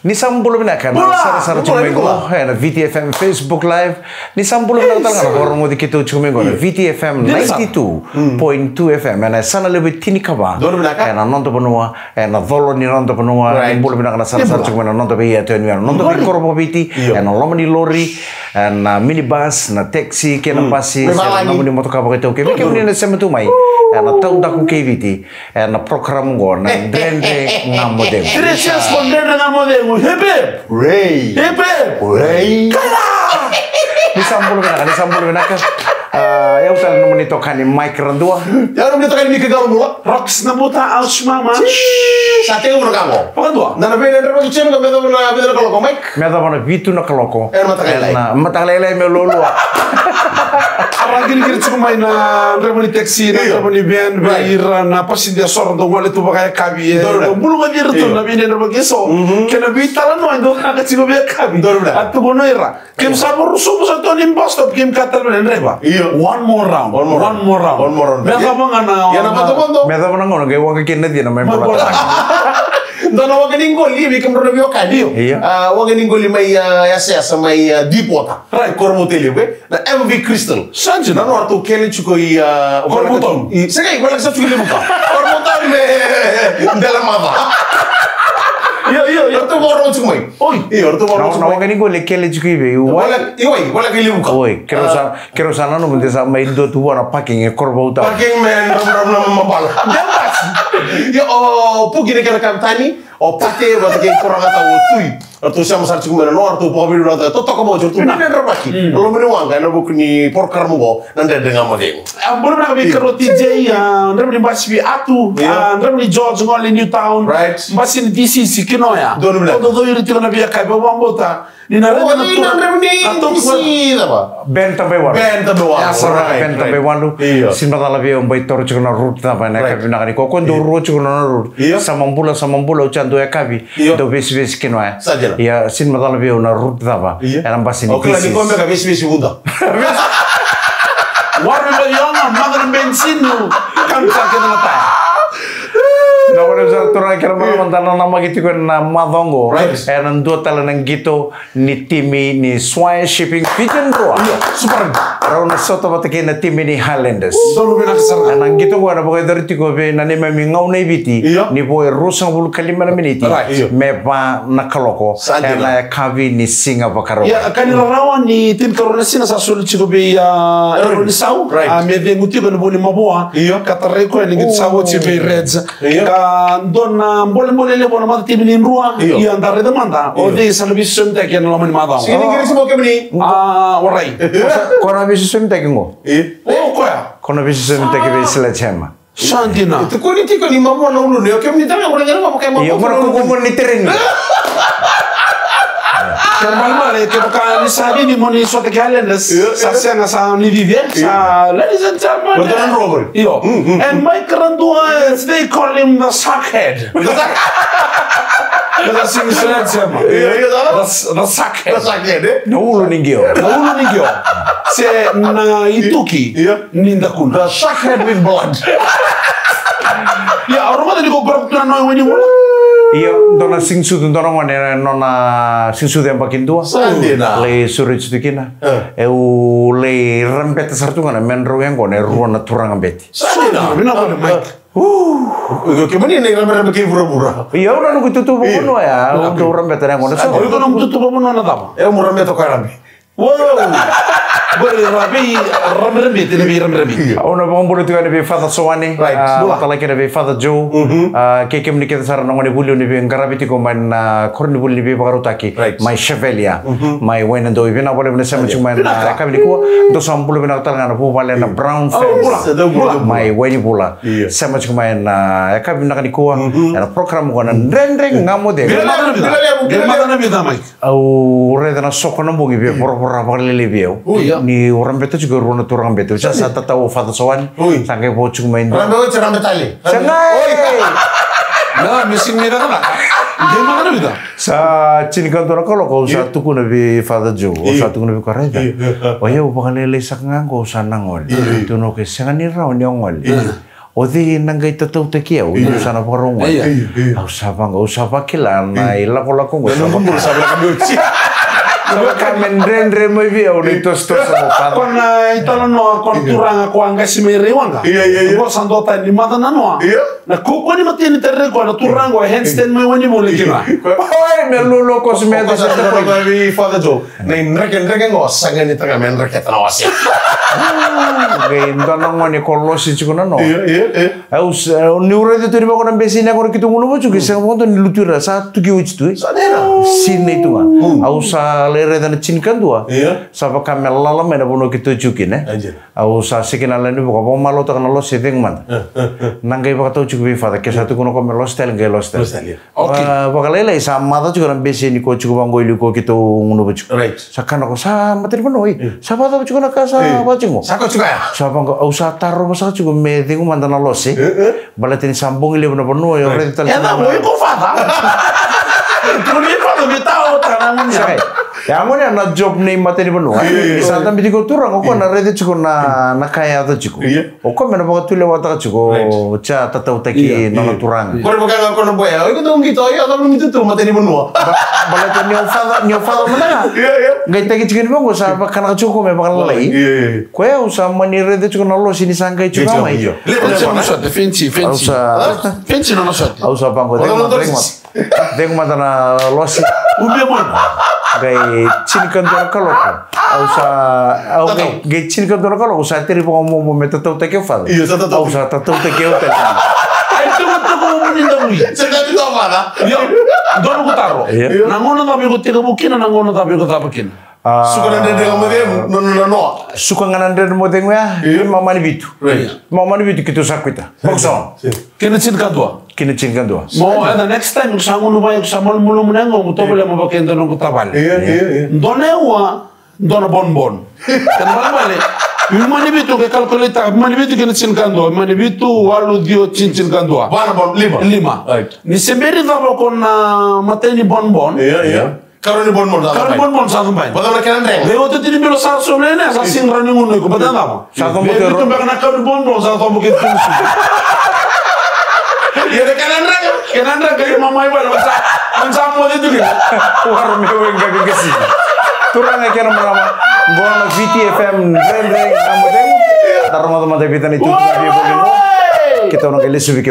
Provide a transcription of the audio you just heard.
Ni sambulo binaka na sara chumengo na VTFM Facebook Live ni sambulo binaka talanga borong modi kitu chumengo na VTFM 92.2 FM na sana lebe tini kaba na nondo bonua na dolo ni nondo bonua sambulo binaka na sara chumengo na nondo be ya tenu na nondo be korbo biti na lomani lori na minibus na taxi kena basi na muni motoka ba keto ke ni na semetu mai na tau da ku keviti na program go na drende ngamode Hip hip! Ray! Hip hip! Ray! Kala! Ni sambulo binaka. Eu talo no monito kani mic randua. Eu no monito kani mic gamu. Rox na buta aus mama. Sa te uno gamu. Pakandua. Na vele ndro ki chema medo na vidro koloko mic. Medo bana vitu na koloko. Na matalele me lolo. Aragin gir tsuma na ndro ni taxi na ndro ni ben beira na passenger sordo wale tu bakaya kabi. Bulu ngadir tu na bine ndro giso. Kena bitala no ando ka tsiko be kabi. Atu bono ira. Kim sabor subu sa to imposto kim katal ben reba. One more round. Meda mangana. Ya na pato. Meda mangana ke wong ke nedi na member. Dona wong ningoli bi kam ro bio kadio. Wong ningoli mai ya sa mai deep water. Right kormoteli be. Na MV Crystal. Sanji na no to kele chuko kormoton. Sega igual sa chukile muka. Kormoton me dela mava. Yo tu borong cumai. Oi, tu borong cumai. Nawang ini gue lekele juga ibe. Wala kili muka. Oi, kero sana no mende sa mai do tu wana packing korba uta. Packing man ram mabal. Jangan. Yo pugi ne kera kantani. Pate buat kayak kurang atau tui. Atau siapa sar cuma no atau pobil atau to toko mau tu ni dan rabaki. Lalu menuang kan nak bukni porkar mugo nanti dengan model. Boleh nak beli keroti TJ nanti beli basbi atu. Nanti beli George ngoli Newtown. Basin DC sikino ya. Todo iri tu nak beli kai bawa bota. Ni nara na tu benta bewan lu sin mata labi ombai tor chukuna rut ta bana ka bina ni ko kondo ro chukuna rut samambula uchando ya kabi do bes kino ya sin mata labi ona rut ta ba eran basini okla ni kombe ka bes buda waru lo yonga madre benzinu kan sa ke na ta na wala sa tora kira mantana nama gitu kan nama dongo eran dua talan gitu ni timi ni Swire Shipping Pigeon Roa super rauna soto batake na timi ni Highlanders dolo bena kesar nang gitu gua na boy dari tiko be na nema mi ngau nei biti ni boy rusang bul kalima na miniti mepa na kaloko ela kavi ni singa bakaro ya kan rawan ni tim korona sina sa sulu chiko be ya eroni sau a me venguti ben boni maboa katareko ni ngit sawo chibe reds donna mbole le bona mata timi ni rua ya andare demanda o de salbi sumta ke no mani mada sini kiri semua kemini warai kona bisi sumta ke ngo koya kona bisi sumta ke be sila chema Shantina tu ko ni tiko ni mamo na ulu ne kemini tanga ngora ngara mamo kay mamo iya ngora ko mo ni teren normal ke baka ni sabi ni moni so te Highlanders sa sena sa ni vivier sa ladies and gentlemen Bertrand Robert and Mike Randua they call him the sackhead that's in Sledgema the sackhead no ulo ningio se na ituki ninda kuna the sackhead with blood ya orang ni ko grab na no when you iyo dona singsu dona wane nona singsu de bakindua le surich dikina eu le rempet sartunga men roeng gone ruana turanga beti mina ko mic kemana ni rempet ke pura-pura iya ora nu tutup bono ya untuk rempet ngone so ko nu tutup bono na tama murah meto karambi wow boleh rambi tini. Ona bangbulo tu kan be Father Sowane, tala kena be Father Joe, kekem ni kita sarana ngone bulio ni be ngarabiti ko man korni bulio ni be bagarutaki, my Chevelia, my Wenendo, ibe na boleh bersama cuma kami ni ko, do sambulo be na tala ngana po bale na Brown Face, my Weni Bula, sama cuma kami nak ni ko, na program ko na reng ngamo de. Gimana nabi damai? Au reda na soko na bungi be pora bakal lebih ni orang betul juga runa tu orang betul. Saya tahu Father Sowan, sangat bocor main. Orang betul cerang betali. Sangat. Nah, mesin merah kan? Gimana nabi dah? Sa cini kantor kalau satu kuna be Father Joe, satu kuna be Kareda. Oh ya, bakal lele sak nganggo sanangol. Tu no ke sangat ni rawan yang ngol. Odi nangai tatau takia odi sana parongo. Au sapa kila na lako ngo. Nunggu sabar kabuci. Sabar kamen rendre mo via odi tos mo. Kon italo no kon turanga ko anga simere wanga. Ko sandota ni mata na no. Na ko ni matini terre ko na turango handstand mo wani mo lekira. Oi me lolo ko smeda sa ko vi for the joke. Nei nreke ngo sanga ni taga men reke na wasi. Gai ndana ngoni kolosi chikuna no. Au niure de teriba ko na besina ko kitu ngulo bochu kisa mo to nilutura sa tuki uchitu. Sine itu nga. Au sa lere dan cinkan dua. Sapa kamela la mena bono kitu chukin Au sa sikina la ni ko malo ta kana lo seteng man. Nangai ba to chuki fa ke sa tu kono ko melo stel ngai lo stel. Okay. Bakalele sa mata chuka besini ko chuku bango ilu ko kitu ngulo bochu. Right. Sakana ko sa materi bono sa ba to chuka na ka sa ba chingo. Sako chuka ya. Sa bang au sa tarro ba sa chuku me tengu mandana lo se. Balatin sambung ile bono bono yo re tal. Ya na mo ko fa. Tuni fa do bitao tanang ni. Ya mo na job ni materi bono. Sa tam biti ko turang ko na re de chuku na kaya to chuku. O ko me na ba tule wata chuku cha tatau taki no turang. Ko ba ka ko no boya. O ko dong gito ya ta mi tu materi bono. Balatin ni fa mana. Ngai taki chikin mo sa ba kana chuku me ba lai. Ko ya usa mani re de chuku na lo sini sangkai chuku mai. Fancy. Fancy non lo so. Au sa bango Deng matana losi. Ubia mo. Gai cinkan dona kaloko. Au gai cinkan dona kaloko sa teri po mo metatau te ke fa. Au sa tatau te ke hotel. Ai tu ko mo ni ndamui. Se ka tu fala. Yo, dono ko taro. Nangono tabi ko tiga bukina nangono tabi ko tabakin. Suka nande mo de no. Suka nande mo de ya. Mama ni bitu. Mama ni bitu kitu sakwita. Bokson. Kena cinkan dua. Kini cinkan dua. Mo the next time sango no ba samol mulo munengo mo tobele mo bakendo no kutabal. Donewa dona bonbon. Kenapa male? Mani bitu ke kalkulita, mani bitu kena cinkan dua, mani bitu walu dio cinkan dua. Bonbon 5. Ni semberi tabo kon mateni bonbon. Karo ni bonbon da. Karo bonbon sa tumbay. Padahal na kailan rin. Leo to tini bilo sa somene sa singra ni nguno ko badan tamo. Sa tombo ke ro. Bitu na karo bonbon sa tombo ke tunsu. Ya de Kenan ra kay mamay ba sa mo dito ke. Waro me wenga ke kesi. Turang ke na mama. Gono VTFM rendre amo deng. Tarmo to mate bitani tu. Kita ono ke lesu ke.